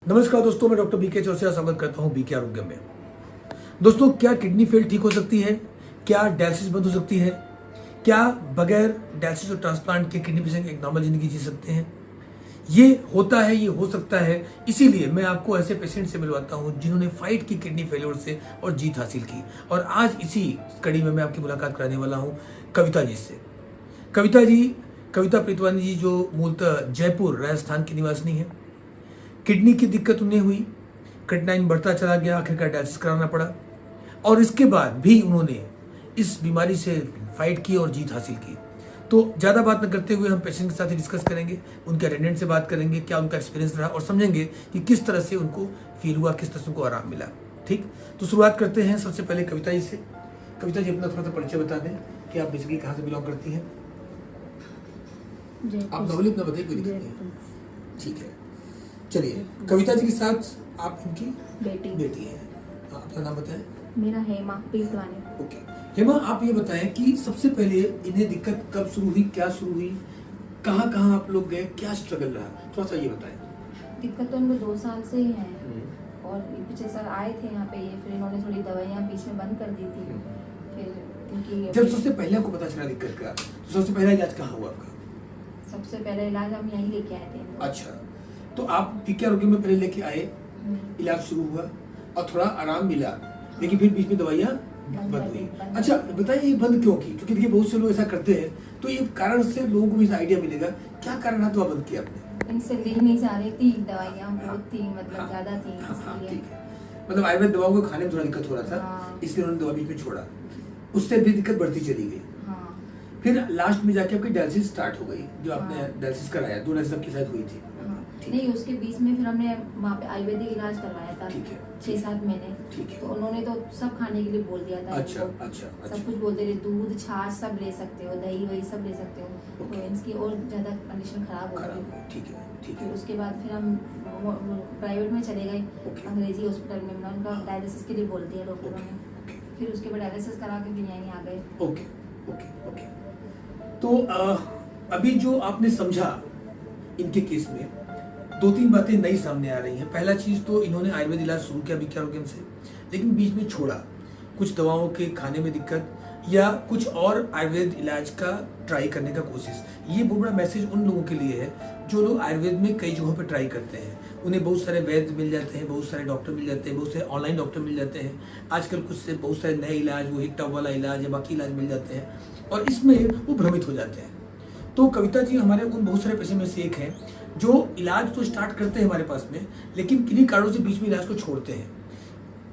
नमस्कार दोस्तों, मैं डॉक्टर बीके चौरसिया स्वागत करता हूं बीके आरोग्य में। दोस्तों, क्या किडनी फेल ठीक हो सकती है? क्या डायलिसिस बंद हो सकती है? क्या बगैर डायलिसिस और ट्रांसप्लांट के किडनी पेशेंट एक नॉर्मल जिंदगी जी सकते हैं? ये होता है, ये हो सकता है। इसीलिए मैं आपको ऐसे पेशेंट से मिलवाता हूं जिन्होंने फाइट की किडनी फेलियर से और जीत हासिल की। और आज इसी कड़ी में मैं आपकी मुलाकात कराने वाला हूं कविता जी से। कविता प्रीतवानी जी, जो मूलतः जयपुर राजस्थान की निवासिनी है। किडनी की दिक्कत उन्हें हुई, क्रिएटिनिन बढ़ता चला गया, आखिरकार डायलिसिस कराना पड़ा और इसके बाद भी उन्होंने इस बीमारी से फाइट की और जीत हासिल की। तो ज़्यादा बात न करते हुए हम पेशेंट के साथ ही डिस्कस करेंगे, उनके अटेंडेंट से बात करेंगे, क्या उनका एक्सपीरियंस रहा और समझेंगे कि किस तरह से उनको फील हुआ, किस तरह से उनको आराम मिला। ठीक, तो शुरुआत करते हैं सबसे पहले कविता जी से। कविता जी, अपना थोड़ा सा परिचय बता दें कि आप बेसिकली कहाँ से बिलोंग करती हैं। आप नॉर्मली अपना बताइए, कोई दिक्कत नहीं। ठीक है, चलिए। कविता जी के साथ आप इनकी बेटी है। आपका नाम बताएं। मेरा हेमा प्रीतवानी। ओके हेमा, आप ये बताएं कि सबसे पहले इन्हें दिक्कत कब शुरू हुई, क्या शुरू हुई, कहाँ कहाँ आप लोग गए, क्या स्ट्रगल रहा, थोड़ा सा ये बताएं। दिक्कत तो इनको 2 साल से ही है और पीछे सर आए थे यहाँ पे, ये फिर इन्होंने थोड़ी दवाइयाँ बीच में बंद कर दी थी। फिर इनकी जब सबसे पहले आपको पता चला दिक्कत का, तो सबसे पहला इलाज कहाँ हुआ आपका? सबसे पहले इलाज हम यहीं लेके आए थे। अच्छा, तो आप बीके आरोग्य में पहले लेके आए, इलाज शुरू हुआ और थोड़ा आराम मिला, लेकिन फिर बीच में दवाइयाँ बंद हुई। अच्छा बताइए, ये बंद क्यों की? क्योंकि देखिए बहुत से लोग ऐसा करते हैं, तो ये कारण से लोगों को भी आइडिया मिलेगा क्या कारण है तो बंद किया आपने? इनसे ली नहीं जा रही थी दवाइयाँ, बहुत थी, मतलब ज्यादा थी, ठीक है। मतलब आयुर्वेद दवाओं को खाने में थोड़ा दिक्कत हो रहा था, इसलिए उन्होंने दवा बीच में छोड़ा, उससे भी दिक्कत बढ़ती चली गई। फिर लास्ट में जाके आपकी डायलिसिस स्टार्ट हो गई, जो आपने डायलिसिस कराया, 2 डायलिसिस आपके साथ हुई थी। नहीं, उसके बीच में फिर हमने वहाँ पे आयुर्वेदिक इलाज करवाया था। ठीक है, 6-7 महीने। ठीक है। तो उन्होंने तो सब खाने के लिए बोल दिया था। अच्छा। सब कुछ बोलते रहे, दूध छाछ सब ले सकते हो, दही वही सब ले सकते हो। तो इनकी और ज्यादा कंडीशन खराब हो गई। ठीक है। उसके बाद फिर हम प्राइवेट में चले गए, अंग्रेजी हॉस्पिटल में। उनका डायलिसिस के लिए बोल दिया डॉक्टरों ने। फिर उसके बाद डायलिसिस करा के फिर यहीं आ गए। ओके। तो अभी जो आपने समझा इनके केस में 2-3 बातें नई सामने आ रही हैं। पहला चीज तो इन्होंने आयुर्वेद इलाज शुरू किया बीके आरोग्य से, लेकिन बीच में छोड़ा, कुछ दवाओं के खाने में दिक्कत या कुछ और आयुर्वेद इलाज का ट्राई करने का कोशिश। ये बहुत बड़ा मैसेज उन लोगों के लिए है जो लोग आयुर्वेद में कई जगहों पर ट्राई करते हैं। उन्हें बहुत सारे वैद्य मिल जाते हैं, बहुत सारे डॉक्टर मिल जाते हैं, बहुत सारे ऑनलाइन डॉक्टर मिल जाते हैं। आजकल कुछ से बहुत सारे नए इलाज, वो एक टब वाला इलाज या बाकी इलाज मिल जाते हैं और इसमें वो भ्रमित हो जाते हैं। तो कविता जी हमारे उन बहुत सारे पेशेंट में से एक हैं जो इलाज तो स्टार्ट करते हैं हमारे पास में, लेकिन किन्हीं कारणों से बीच में इलाज को छोड़ते हैं।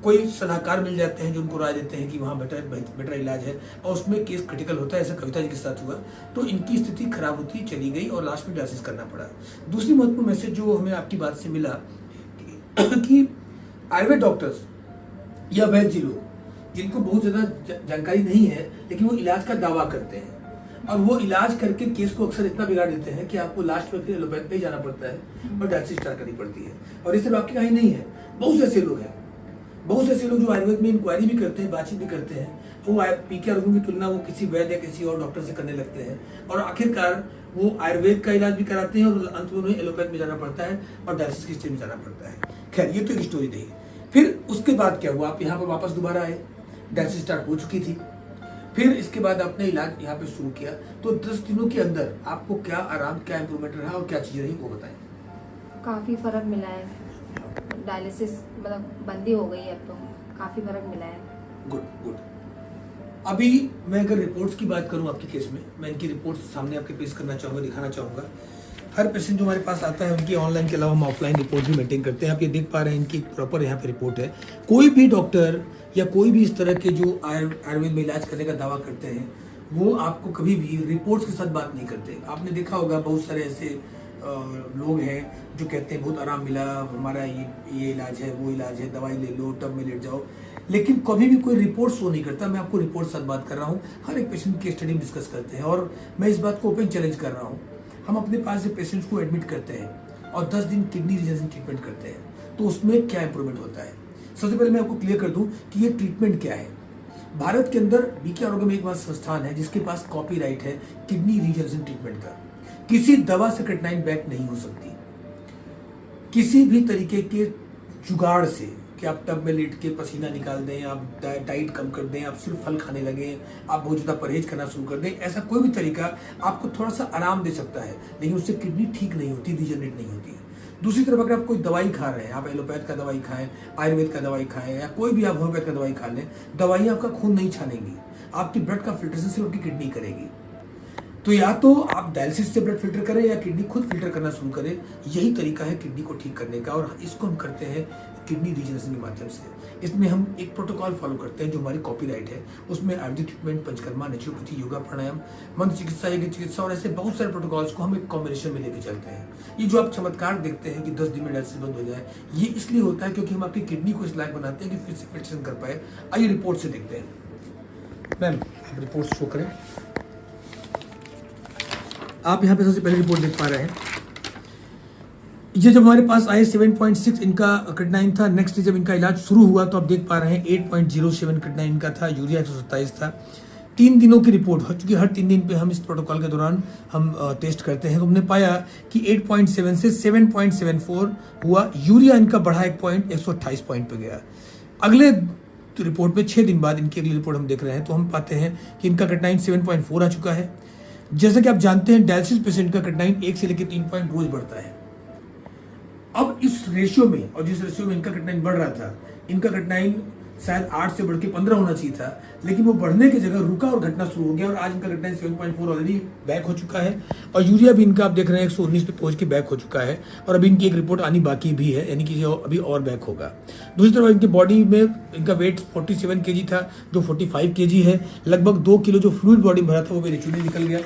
कोई सलाहकार मिल जाते हैं जो उनको राय देते हैं कि वहाँ बेटर इलाज है और उसमें केस क्रिटिकल होता है। ऐसा कविता जी के साथ हुआ, तो इनकी स्थिति खराब होती चली गई और लास्ट में डायलिसिस करना पड़ा। दूसरी महत्वपूर्ण मैसेज जो हमें आपकी बात से मिला कि आयुर्वेद डॉक्टर्स या वैद्य जी लोग जिनको बहुत ज्यादा जानकारी नहीं है, लेकिन वो इलाज का दावा करते हैं और वो इलाज करके केस को अक्सर इतना बिगाड़ देते हैं कि आपको लास्ट में फिर एलोपैथ पे जाना पड़ता है और डायलिसिस स्टार्ट करनी पड़ती है। और इससे आपकी कहीं नहीं है, बहुत से ऐसे लोग हैं, बहुत से ऐसे लोग जो आयुर्वेद में इंक्वायरी भी करते हैं, बातचीत भी करते हैं, वो बीके आरोग्य की तुलना वो किसी वैद्य या किसी और डॉक्टर से करने लगते हैं और आखिरकार वो आयुर्वेद का इलाज भी कराते हैं और अंत में उन्हें एलोपैथ में जाना पड़ता है और डायलिसिस की स्टेज में जाना पड़ता है। खैर, ये तो एक स्टोरी रही। फिर उसके बाद क्या हुआ? आप यहाँ पर वापस दोबारा आए, डायलिसिस स्टार्ट हो चुकी थी, फिर इसके बाद आपने इलाज यहाँ पे शुरू किया। तो 10 दिनों के अंदर आपको क्या आराम, क्या इंप्रूवमेंट रहा और क्या चीज रही वो बताएं। काफी फर्क मिला है, डायलिसिस मतलब बंद ही हो गई है, अब तो काफी फर्क मिला है। गुड। अभी मैं अगर रिपोर्ट्स की बात करूं आपके केस में, मैं इनकी रिपोर्ट्स सामने आपके पेश करना चाहूँगा, दिखाना चाहूँगा। हर पेशेंट जो हमारे पास आता है उनकी ऑनलाइन के अलावा हम ऑफलाइन रिपोर्ट भी मेंटेन करते हैं। आप ये देख पा रहे हैं, इनकी प्रॉपर यहाँ पे रिपोर्ट है। कोई भी डॉक्टर या कोई भी इस तरह के जो आयुर्वेद में इलाज करने का दावा करते हैं, वो आपको कभी भी रिपोर्ट्स के साथ बात नहीं करते। आपने देखा होगा बहुत सारे ऐसे लोग हैं जो कहते हैं बहुत आराम मिला, हमारा ये इलाज है, वो इलाज है, दवाई ले लो, टब में लेट जाओ, लेकिन कभी भी कोई रिपोर्ट शो नहीं करता। मैं आपको रिपोर्ट साथ बात कर रहा हूँ, हर एक पेशेंट की स्टडी डिस्कस करते हैं और मैं इस बात को ओपन चैलेंज कर रहा हूँ। हम अपने पास से पेशेंट्स को एडमिट करते हैं और 10 दिन किडनी रीजन ट्रीटमेंट करते हैं, तो उसमें क्या इंप्रूवमेंट होता है? सबसे पहले मैं आपको क्लियर कर दूं कि ये ट्रीटमेंट क्या है। भारत के अंदर बीके आरोग्य में एकमात्र संस्थान है जिसके पास कॉपीराइट है किडनी रीजनरेशन ट्रीटमेंट का। किसी दवा से क्रिएटिनिन बैक नहीं हो सकती। किसी भी तरीके के जुगाड़ से कि आप टब में लेट के पसीना निकाल दें, आप डाइट कम कर दें, आप सिर्फ फल खाने लगें, आप बहुत ज़्यादा परहेज करना शुरू कर दें, ऐसा कोई भी तरीका आपको थोड़ा सा आराम दे सकता है, लेकिन उससे किडनी ठीक नहीं होती, रीजनरेट नहीं होती है। दूसरी तरफ अगर आप कोई दवाई खा रहे हैं, आप एलोपैथ का दवाई खाएं, आयुर्वेद का दवाई खाएं, या कोई भी आप होम्योपैथ का दवाई खा लें, दवाइयाँ आपका खून नहीं छानेंगी, आपकी ब्लड का फिल्ट्रेशन सिर्फ आपकी किडनी करेगी। तो या तो आप डायलिसिस से ब्लड फिल्टर करें या किडनी खुद फिल्टर करना शुरू करें। यही तरीका है किडनी को ठीक करने का, और इसको हम करते हैं किडनी रीजनरेशन के माध्यम से। इसमें हम एक प्रोटोकॉल फॉलो करते हैं जो हमारी कॉपीराइट है, उसमें आयुर्वेदिक ट्रीटमेंट, पंचकर्मा, नेचुरोपैथी, योगा, प्राणायाम, मंत्र चिकित्सा, यज्ञ चिकित्सा और ऐसे बहुत सारे प्रोटोकॉल्स को हम एक कॉम्बिनेशन में लेके चलते हैं। ये जो आप चमत्कार देखते हैं कि 10 दिन में डायलिसिस बंद हो जाए, ये इसलिए होता है क्योंकि हम आपकी किडनी को इस लायक बनाते हैं कि फिर से फिल्ट्रेशन कर पाए। आइए रिपोर्ट से देखते हैं। मैम आप रिपोर्ट शो करें। आप यहाँ पे सबसे पहले रिपोर्ट देख पा रहे हैं, ये जब हमारे पास आए 7.6 इनका क्रिएटिनिन था। नेक्स्ट जब इनका इलाज शुरू हुआ तो आप देख पा रहे हैं 8.07 क्रिएटिनिन इनका था, यूरिया 127 था। 3 दिनों की रिपोर्ट हो चुकी, हर 3 दिन पे हम इस प्रोटोकॉल के दौरान हम टेस्ट करते हैं। तो हमने पाया कि 8.7 से 7.74 हुआ, यूरिया इनका बढ़ा 1 पॉइंट 128 पॉइंट पे गया। अगले रिपोर्ट में 6 दिन बाद इनकी अगली रिपोर्ट हम देख रहे हैं तो हम पाते हैं कि इनका क्रिएटिनिन 7.4 आ चुका है। जैसा कि आप जानते हैं डायलिसिस पेशेंट का क्रिएटिनिन 1 से लेकर 3 पॉइंट रोज बढ़ता है। अब इस रेशियो में और जिस रेशियो में इनका क्रिएटिनिन बढ़ रहा था, इनका क्रिएटिनिन शायद 8 से बढ़ के 15 होना चाहिए था, लेकिन वो बढ़ने की जगह रुका और घटना शुरू हो गया और आज इनका क्रिएटिनिन 7.4 ऑलरेडी बैक हो चुका है। और यूरिया भी इनका आप देख रहे हैं 119 पे पहुंच के बैक हो चुका है और अभी इनकी एक रिपोर्ट आनी बाकी भी है, यानी कि अभी और बैक होगा। दूसरी तरफ इनके बॉडी में इनका वेट 47 kg था जो 45 kg है। लगभग 2 किलो जो फ्लूइड बॉडी में भरा था वो भी नेचुरली निकल गया।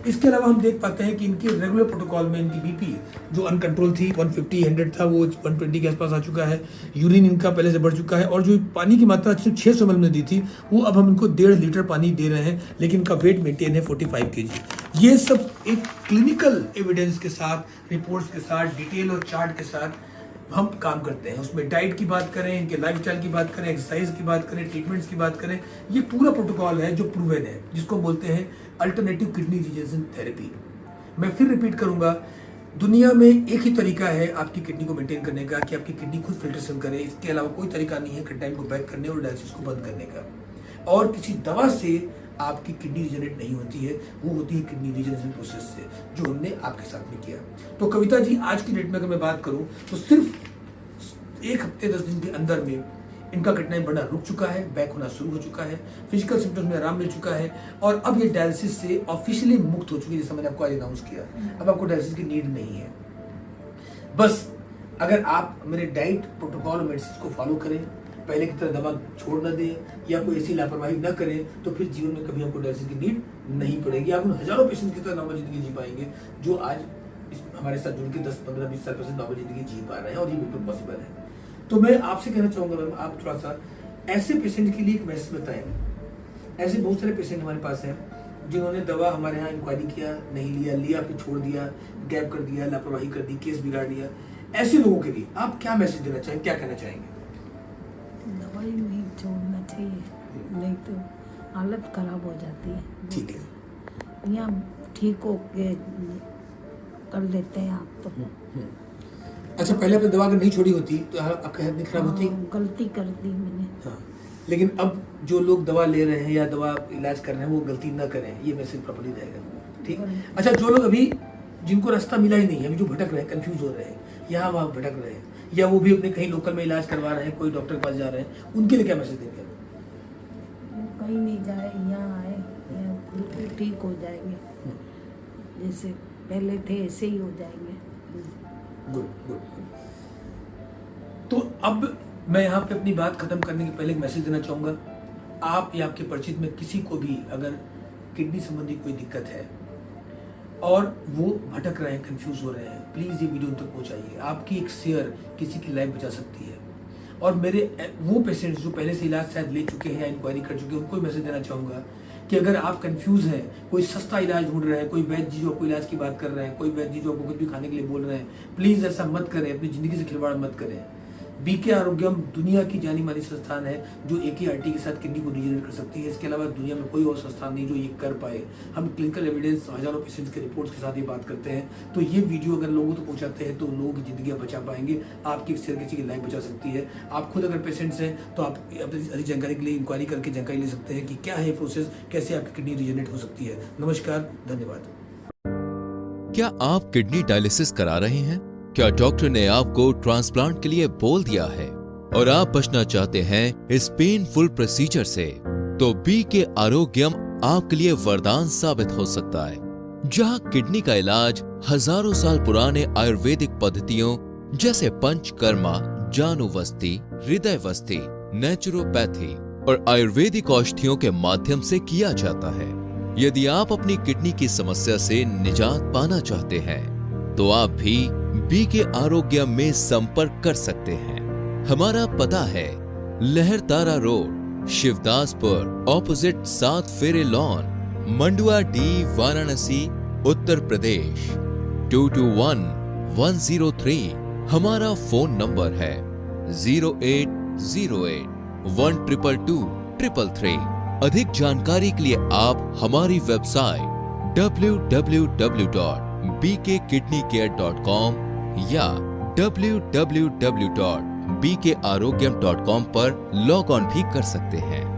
इसके अलावा हम देख पाते हैं कि इनके रेगुलर प्रोटोकॉल में इनकी बीपी जो अनकंट्रोल थी 150-100 था वो 120 के आसपास आ चुका है। यूरिन इनका पहले से बढ़ चुका है और जो पानी की मात्रा सिर्फ 600 ml में दी थी वो अब हम इनको 1.5 लीटर पानी दे रहे हैं, लेकिन इनका वेट मेंटेन है 45 kg। ये सब एक क्लिनिकल एविडेंस के साथ, रिपोर्ट्स के साथ, डिटेल और चार्ट के साथ हम काम करते हैं। उसमें डाइट की बात करें, इनके लाइफस्टाइल की बात करें, एक्सरसाइज की बात करें, ट्रीटमेंट्स की बात करें, ये पूरा प्रोटोकॉल है जो प्रूवन है, जिसको बोलते हैं अल्टरनेटिव किडनी रीजनरेशन थेरेपी। मैं फिर रिपीट करूंगा, दुनिया में एक ही तरीका है आपकी किडनी को मेंटेन करने का कि आपकी किडनी खुद फिल्ट्रेशन करे। इसके अलावा कोई तरीका नहीं है क्रिएटिनिन को बैक करने और डायलिसिस को बंद करने का। और किसी दवा से आपकी किडनी रीजनरेट नहीं होती है, वो होती है किडनी रीजनरेशन प्रोसेस से, जो हमने आपके साथ में किया। तो कविता जी, आज की डेट में अगर मैं बात करूं तो सिर्फ 1 हफ्ते 10 दिन के अंदर में इनका क्रिएटिनिन बढ़ना रुक चुका है, बैक होना शुरू हो चुका है, फिजिकल सिम्टम्स में आराम मिल चुका है और अब ये डायलिसिस से ऑफिशियली मुक्त हो चुकी है, जैसा मैंने आपको आज अनाउंस किया। अब आपको डायलिसिस की नीड नहीं है। बस अगर आप मेरे डाइट प्रोटोकॉल और मेडिसिन को फॉलो करें, पहले की तरह दवा छोड़ न दें या कोई ऐसी लापरवाही न करें, तो फिर जीवन में कभी आपको डायलिसिस की नीड नहीं पड़ेगी। आप उन हजारों पेशेंट की तरह नॉर्मल जिंदगी जी पाएंगे जो आज हमारे साथ जुड़ के 10, 15, 20 साल पेशेंट नॉर्मल जिंदगी जी पा रहे हैं और ये बिल्कुल पॉसिबल है। तो मैं आपसे कहना चाहूंगा मैम, आप थोड़ा सा ऐसे पेशेंट के लिए एक मैसेज बताएं। ऐसे बहुत सारे पेशेंट हमारे पास हैं जिन्होंने दवा हमारे यहाँ इंक्वायरी किया, नहीं लिया फिर छोड़ दिया, गैप कर दिया, लापरवाही कर दी, केस बिगाड़ दिया। ऐसे लोगों के लिए आप क्या मैसेज देना चाहेंगे, क्या कहना चाहेंगे? दवाई नहीं छोड़ना चाहिए, नहीं तो हालत खराब हो जाती है। ठीक है, यहाँ ठीक हो के कर लेते हैं आप तो। अच्छा, पहले आपने दवा अगर नहीं छोड़ी होती तो आपका हेल्थ नहीं खराब होती? गलती कर दी मैंने। हाँ, लेकिन अब जो लोग दवा ले रहे हैं या दवा इलाज कर रहे हैं वो गलती ना करें, ये मैसेज प्रॉपर्ली रहेगा। ठीक। अच्छा, जो लोग अभी जिनको रास्ता मिला ही नहीं है, अभी जो भटक रहे हैं, कंफ्यूज हो रहे हैं, यहाँ वहाँ भटक रहे हैं, या वो भी अपने कहीं लोकल में इलाज करवा रहे हैं, कोई डॉक्टर के पास जा रहे हैं, उनके लिए क्या मैसेज देंगे? कहीं नहीं जाए, यहाँ आए, यहाँ बिल्कुल ठीक हो जाएंगे, जैसे पहले थे ऐसे ही हो जाएंगे। गुड। तो अब मैं यहाँ पे अपनी बात खत्म करने के पहले एक मैसेज देना चाहूँगा। आप या आपके परिचित में किसी को भी अगर किडनी संबंधी कोई दिक्कत है और वो भटक रहे हैं, कंफ्यूज हो रहे हैं, प्लीज़ ये वीडियो उन तक पहुँचाइए। आपकी एक शेयर किसी की लाइफ बचा सकती है। और मेरे वो पेशेंट्स जो पहले से इलाज शायद ले चुके हैं या इंक्वायरी कर चुके हैं, उनको मैसेज देना चाहूँगा कि अगर आप कंफ्यूज हैं, कोई सस्ता इलाज ढूंढ रहे हैं, कोई वैद्य जी जो आपको इलाज की बात कर रहे हैं, कोई वैद्य जी जो आपको कुछ भी खाने के लिए बोल रहे हैं, प्लीज़ ऐसा मत करें, अपनी ज़िंदगी से खिलवाड़ मत करें। बीके आरोग्यम दुनिया की जानी मानी संस्थान है जो AKRT के साथ किडनी को रीजनरेट कर सकती है। इसके अलावा दुनिया में कोई और संस्थान नहीं जो ये कर पाए। हम क्लिनिकल एविडेंस, हजारों पेशेंट्स के रिपोर्ट्स के साथ ये बात करते हैं। तो ये वीडियो अगर लोगों तक पहुंचाते हैं तो लोगों की जिंदगियां बचा पाएंगे, आपकी एक शेयर किसी की लाइफ बचा सकती है। आप खुद अगर पेशेंट्स हैं तो आप अपनी अधिक जानकारी के लिए इंक्वायरी करके जानकारी ले सकते हैं कि क्या है प्रोसेस, कैसे आपकी किडनी रीजनरेट हो सकती है। नमस्कार, धन्यवाद। क्या आप किडनी डायलिसिस करा रहे हैं? क्या डॉक्टर ने आपको ट्रांसप्लांट के लिए बोल दिया है और आप बचना चाहते हैं इस पेनफुल प्रोसीजर से? तो बीके आरोग्यम आपके लिए वरदान साबित हो सकता है, जहां किडनी का इलाज हजारों साल पुराने आयुर्वेदिक पद्धतियों जैसे पंचकर्मा, जानुवस्ती, हृदयवस्ती, नेचुरोपैथी और आयुर्वेदिक औषधियों के माध्यम से किया जाता है। यदि आप अपनी किडनी की समस्या से निजात पाना चाहते हैं तो आप भी बीके आरोग्य में संपर्क कर सकते हैं। हमारा पता है लहरतारा रोड, शिवदासपुर, ऑपोजिट 7 फेरे लॉन, मंडुआ डी, वाराणसी, उत्तर प्रदेश 221103। हमारा फोन नंबर है 0808122233। अधिक जानकारी के लिए आप हमारी वेबसाइट www.bkkidneycare.com या www.bkarogyam.com पर लॉग ऑन भी कर सकते हैं।